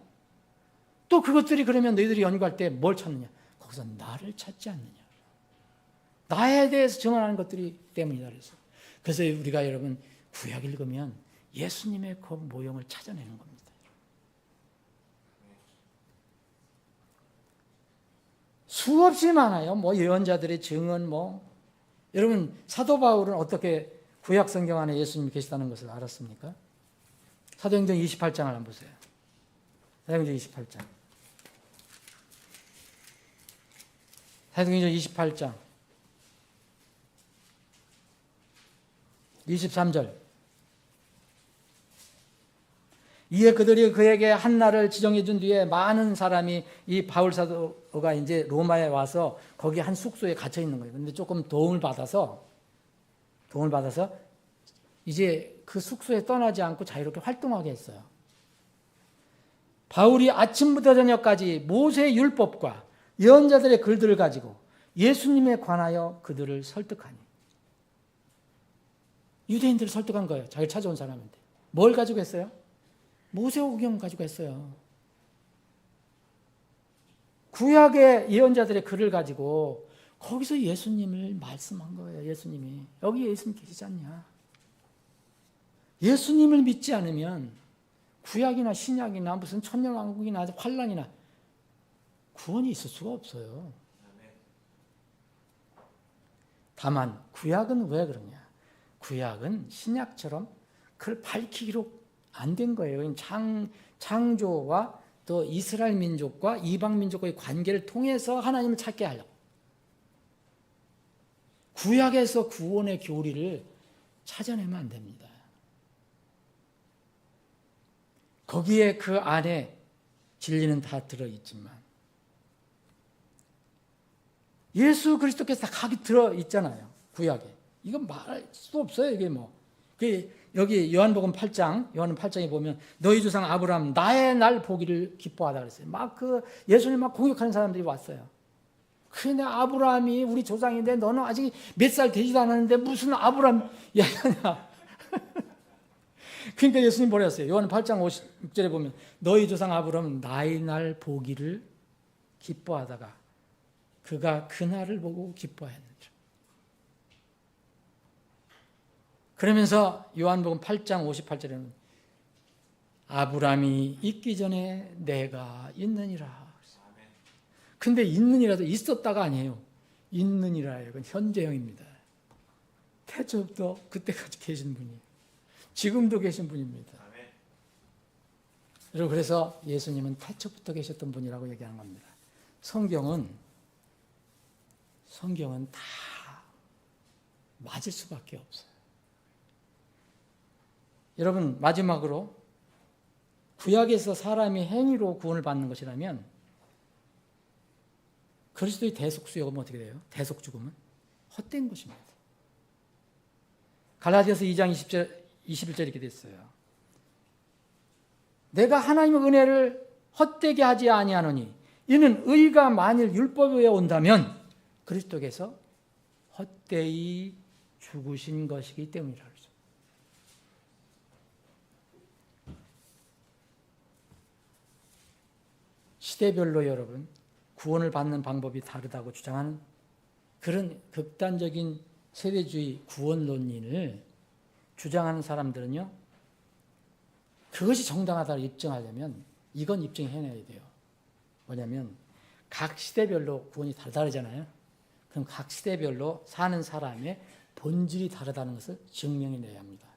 또 그것들이 그러면 너희들이 연구할 때 뭘 찾느냐? 거기서 나를 찾지 않느냐? 나에 대해서 증언하는 것들이 때문이다. 그래서 우리가 여러분 구약 읽으면 예수님의 그 모형을 찾아내는 겁니다. 수없이 많아요. 예언자들의 증언 여러분 사도 바울은 어떻게 구약 성경 안에 예수님이 계시다는 것을 알았습니까? 사도행전 28장을 한번 보세요. 사도행전 28장. 사도행전 28장 23절. 이에 그들이 그에게 한 날을 지정해 준 뒤에 많은 사람이 이 바울 사도가 이제 로마에 와서 거기 한 숙소에 갇혀 있는 거예요. 근데 조금 도움을 받아서 이제 그 숙소에 떠나지 않고 자유롭게 활동하게 했어요. 바울이 아침부터 저녁까지 모세의 율법과 예언자들의 글들을 가지고 예수님에 관하여 그들을 설득하니. 유대인들을 설득한 거예요. 자기를 찾아온 사람인데. 뭘 가지고 했어요? 모세오경 가지고 했어요. 구약의 예언자들의 글을 가지고 거기서 예수님을 말씀한 거예요. 예수님이. 여기 예수님 계시지 않냐? 예수님을 믿지 않으면 구약이나 신약이나 무슨 천년왕국이나 환란이나 구원이 있을 수가 없어요. 다만 구약은 왜 그러냐? 구약은 신약처럼 그걸 밝히기로 안 된 거예요. 창조와 또 이스라엘 민족과 이방 민족과의 관계를 통해서 하나님을 찾게 하려고. 구약에서 구원의 교리를 찾아내면 안 됩니다. 거기에 그 안에 진리는 다 들어있지만 예수 그리스도께서 다 각이 들어있잖아요. 구약에. 이건 말할 수 없어요. 이게 여기 요한복음 8장에 보면 너희 조상 아브라함 나의 날 보기를 기뻐하다 그랬어요. 예수님 공격하는 사람들이 왔어요. 그런데 아브라함이 우리 조상인데 너는 아직 몇 살 되지도 않았는데 무슨 아브라함 얘기하냐. 그러니까 예수님 뭐라 했어요? 요한 8장 56절에 보면 너희 조상 아브라함은 나의 날 보기를 기뻐하다가 그가 그날을 보고 기뻐했느니라. 그러면서 요한복음 8장 58절에는 아브라함이 있기 전에 내가 있느니라. 근데 있느니라도 있었다가 아니에요. 있느니라. 이건 현재형입니다. 태초부터 그때까지 계신 분이에요. 지금도 계신 분입니다. 여러분, 그래서 예수님은 태초부터 계셨던 분이라고 얘기하는 겁니다. 성경은 다 맞을 수밖에 없어요. 여러분, 마지막으로 구약에서 사람이 행위로 구원을 받는 것이라면 그리스도의 대속수욕은 어떻게 돼요? 대속죽음은 헛된 것입니다. 갈라디아서 2장 21절 이렇게 됐어요. 내가 하나님의 은혜를 헛되게 하지 아니하노니 이는 의가 만일 율법에 온다면 그리스도께서 헛되이 죽으신 것이기 때문이라 그러죠. 시대별로 여러분 구원을 받는 방법이 다르다고 주장하는 그런 극단적인 세대주의 구원론인을 주장하는 사람들은요, 그것이 정당하다고 입증하려면 이건 입증해내야 돼요. 뭐냐면 각 시대별로 구원이 다르잖아요. 그럼 각 시대별로 사는 사람의 본질이 다르다는 것을 증명해내야 합니다.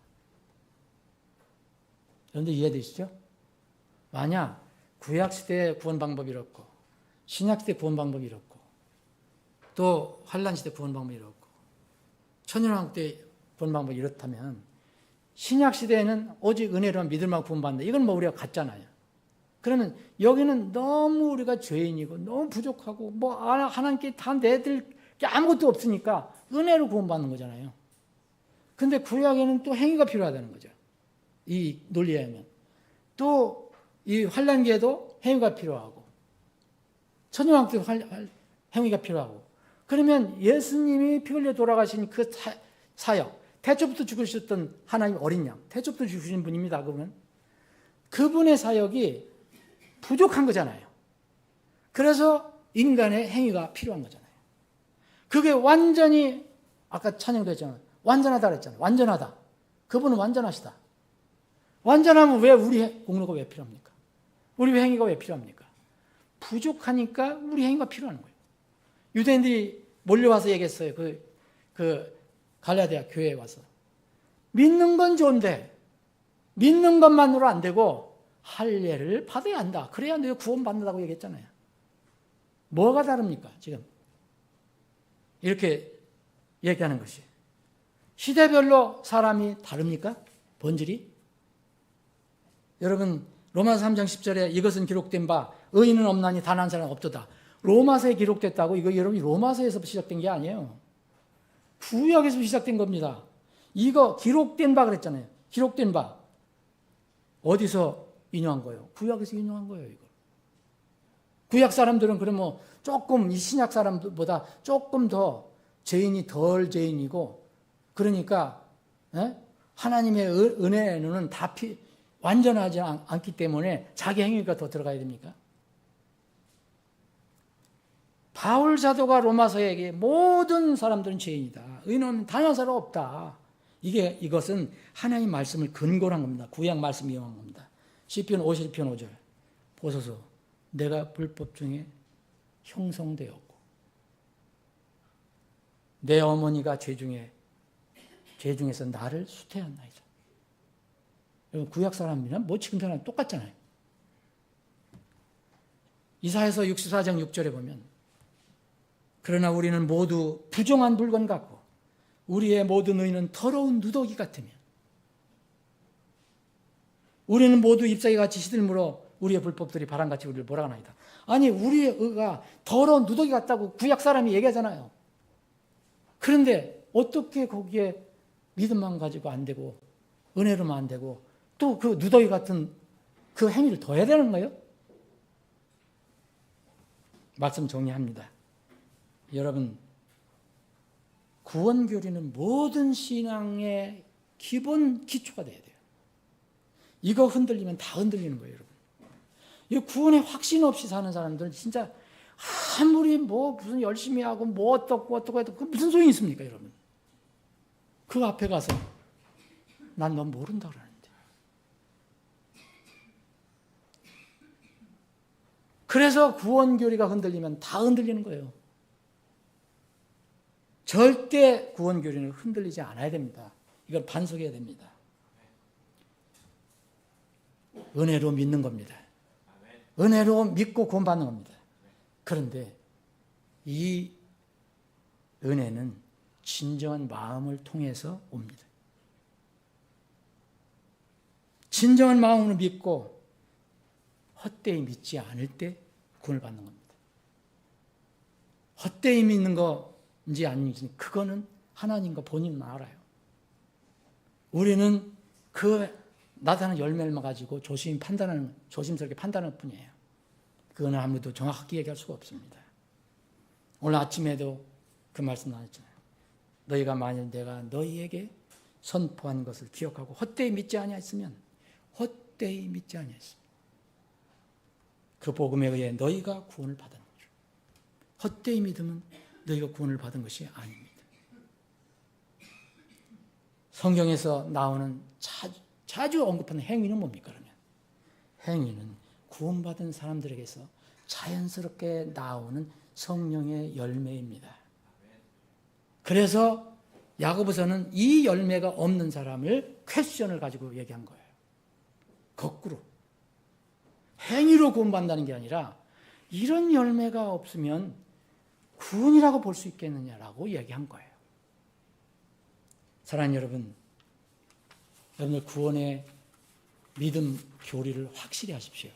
여러분들 이해되시죠? 만약 구약시대의 구원 방법이 이렇고 신약시대 구원 방법이 이렇고 또 환란시대 구원 방법이 이렇고 천년왕국 때 구원 방법이 이렇다면 신약시대에는 오직 은혜로만 믿을만 구원받는다. 이건 뭐 우리가 같잖아요. 그러면 여기는 너무 우리가 죄인이고 너무 부족하고 뭐 하나님께 다 내들 게 아무것도 없으니까 은혜로 구원받는 거잖아요. 근데 구약에는 또 행위가 필요하다는 거죠. 이 논리에 의하면. 또 이 환란기에도 행위가 필요하고 천년왕국 때 행위가 필요하고 그러면 예수님이 피 흘려 돌아가신 그 사역 태초부터 죽으셨던 하나님 어린 양 태초부터 죽으신 분입니다. 그분의 사역이 부족한 거잖아요. 그래서 인간의 행위가 필요한 거잖아요. 그게 완전히 아까 찬양도 했잖아요. 완전하다 그랬잖아요. 완전하다. 그분은 완전하시다. 완전하면 왜 우리 공로가 왜 필요합니까? 우리 행위가 왜 필요합니까? 부족하니까 우리 행위가 필요한 거예요. 유대인들이 몰려와서 얘기했어요. 그 갈라디아 교회에 와서 믿는 건 좋은데 믿는 것만으로 안 되고 할례를 받아야 한다. 그래야 내가 구원받는다고 얘기했잖아요. 뭐가 다릅니까? 지금 이렇게 얘기하는 것이 시대별로 사람이 다릅니까? 본질이? 여러분 로마서 3장 10절에 이것은 기록된 바 의인은 없나니 단 한 사람 없도다. 로마서에 기록됐다고 이거 여러분이 로마서에서 시작된 게 아니에요. 구약에서 시작된 겁니다. 이거 기록된 바 그랬잖아요. 기록된 바. 어디서 인용한 거예요? 구약에서 인용한 거예요, 이거. 구약 사람들은 그러면 조금 이 신약 사람보다 조금 더 죄인이 덜 죄인이고 그러니까 하나님의 은혜는 다 완전하지 않기 때문에 자기 행위가 더 들어가야 됩니까? 바울 사도가 로마서에게 모든 사람들은 죄인이다. 의인은 단 한 사람 없다. 이것은 하나님 말씀을 근거로 한 겁니다. 구약 말씀 이용한 겁니다. 시편 51편 5절 보소서 내가 불법 중에 형성되었고 내 어머니가 죄 중에서 나를 수태하나이다. 여러분 구약 사람이랑 뭐 지금 사람 똑같잖아요. 이사야서 64장 6절에 보면 그러나 우리는 모두 부정한 물건 같고 우리의 모든 의는 더러운 누더기 같으며 우리는 모두 잎사귀 같이 시들므로 우리의 불법들이 바람같이 우리를 몰아가나이다. 아니 우리의 의가 더러운 누더기 같다고 구약 사람이 얘기하잖아요. 그런데 어떻게 거기에 믿음만 가지고 안 되고 은혜로만 안 되고 또 그 누더기 같은 그 행위를 더 해야 되는 거예요? 말씀 정리합니다. 여러분 구원교리는 모든 신앙의 기본 기초가 돼야 돼요. 이거 흔들리면 다 흔들리는 거예요, 여러분. 이 구원에 확신 없이 사는 사람들은 진짜 아무리 뭐 무슨 열심히 하고 뭐 어떻고 해도 그 무슨 소용이 있습니까, 여러분? 그 앞에 가서 난 너 모른다 그러는데. 그래서 구원교리가 흔들리면 다 흔들리는 거예요. 절대 구원교리는 흔들리지 않아야 됩니다. 이걸 반석해야 됩니다. 은혜로 믿는 겁니다. 은혜로 믿고 구원받는 겁니다. 그런데 이 은혜는 진정한 마음을 통해서 옵니다. 진정한 마음으로 믿고 헛되이 믿지 않을 때 구원을 받는 겁니다. 헛되이 믿는 건지 아닌지 그거는 하나님과 본인만 알아요. 우리는 그 나타나는 열매를 가지고 조심스럽게 판단할 뿐이에요. 그거는 아무도 정확하게 얘기할 수가 없습니다. 오늘 아침에도 그 말씀 나눴잖아요. 너희가 만일 내가 너희에게 선포한 것을 기억하고 헛되이 믿지 아니하였으면 헛되이 믿지 아니하였으면 그 복음에 의해 너희가 구원을 받은 거죠. 헛되이 믿으면 너희가 구원을 받은 것이 아닙니다. 성경에서 나오는 자주 언급하는 행위는 뭡니까 그러면? 행위는 구원받은 사람들에게서 자연스럽게 나오는 성령의 열매입니다. 그래서 야고보서는 이 열매가 없는 사람을 퀘스천을 가지고 얘기한 거예요. 거꾸로. 행위로 구원받는다는 게 아니라 이런 열매가 없으면 구원이라고 볼 수 있겠느냐라고 얘기한 거예요. 사랑하는 여러분, 여러분들 구원의 믿음 교리를 확실히 하십시오.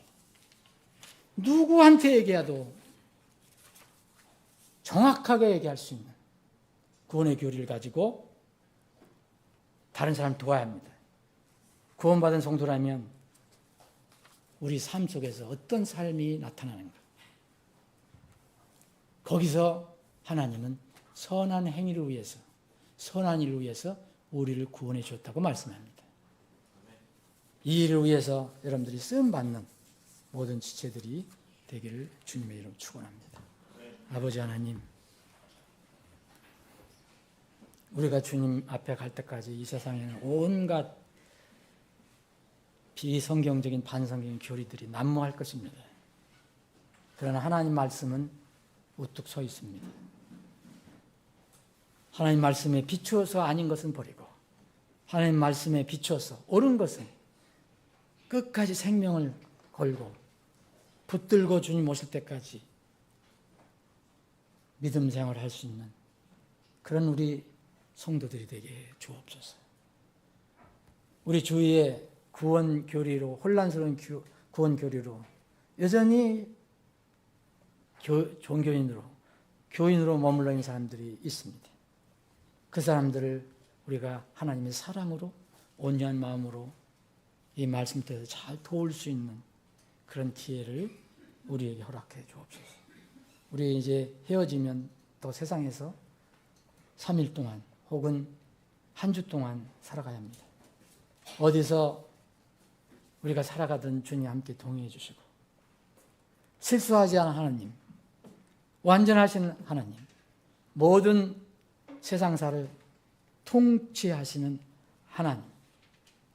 누구한테 얘기해도 정확하게 얘기할 수 있는 구원의 교리를 가지고 다른 사람을 도와야 합니다. 구원받은 성도라면 우리 삶 속에서 어떤 삶이 나타나는가? 거기서 하나님은 선한 행위를 위해서, 선한 일을 위해서 우리를 구원해 주었다고 말씀합니다. 이 일을 위해서 여러분들이 쓰임받는 모든 지체들이 되기를 주님의 이름으로 축원합니다. 아버지 하나님, 우리가 주님 앞에 갈 때까지 이 세상에는 온갖 비성경적인 반성적인 교리들이 난무할 것입니다. 그러나 하나님 말씀은 우뚝 서 있습니다. 하나님 말씀에 비추어서 아닌 것은 버리고 하나님 말씀에 비추어서 옳은 것은 끝까지 생명을 걸고 붙들고 주님 오실 때까지 믿음 생활을 할 수 있는 그런 우리 성도들이 되게 주옵소서. 우리 주위에 구원 교리로 혼란스러운 구원 교리로 여전히 종교인으로 교인으로 머물러 있는 사람들이 있습니다. 그 사람들을 우리가 하나님의 사랑으로 온유한 마음으로 이 말씀 때에서 잘 도울 수 있는 그런 기회를 우리에게 허락해 주옵소서. 우리 이제 헤어지면 또 세상에서 3일 동안 혹은 한 주 동안 살아가야 합니다. 어디서 우리가 살아가든 주님 함께 동행해 주시고 실수하지 않은 하나님, 완전하신 하나님, 모든 세상사를 통치하시는 하나님,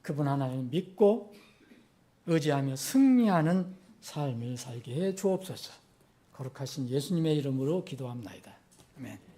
그분 하나님을 믿고 의지하며 승리하는 삶을 살게 해 주옵소서. 거룩하신 예수님의 이름으로 기도합나이다. 아멘.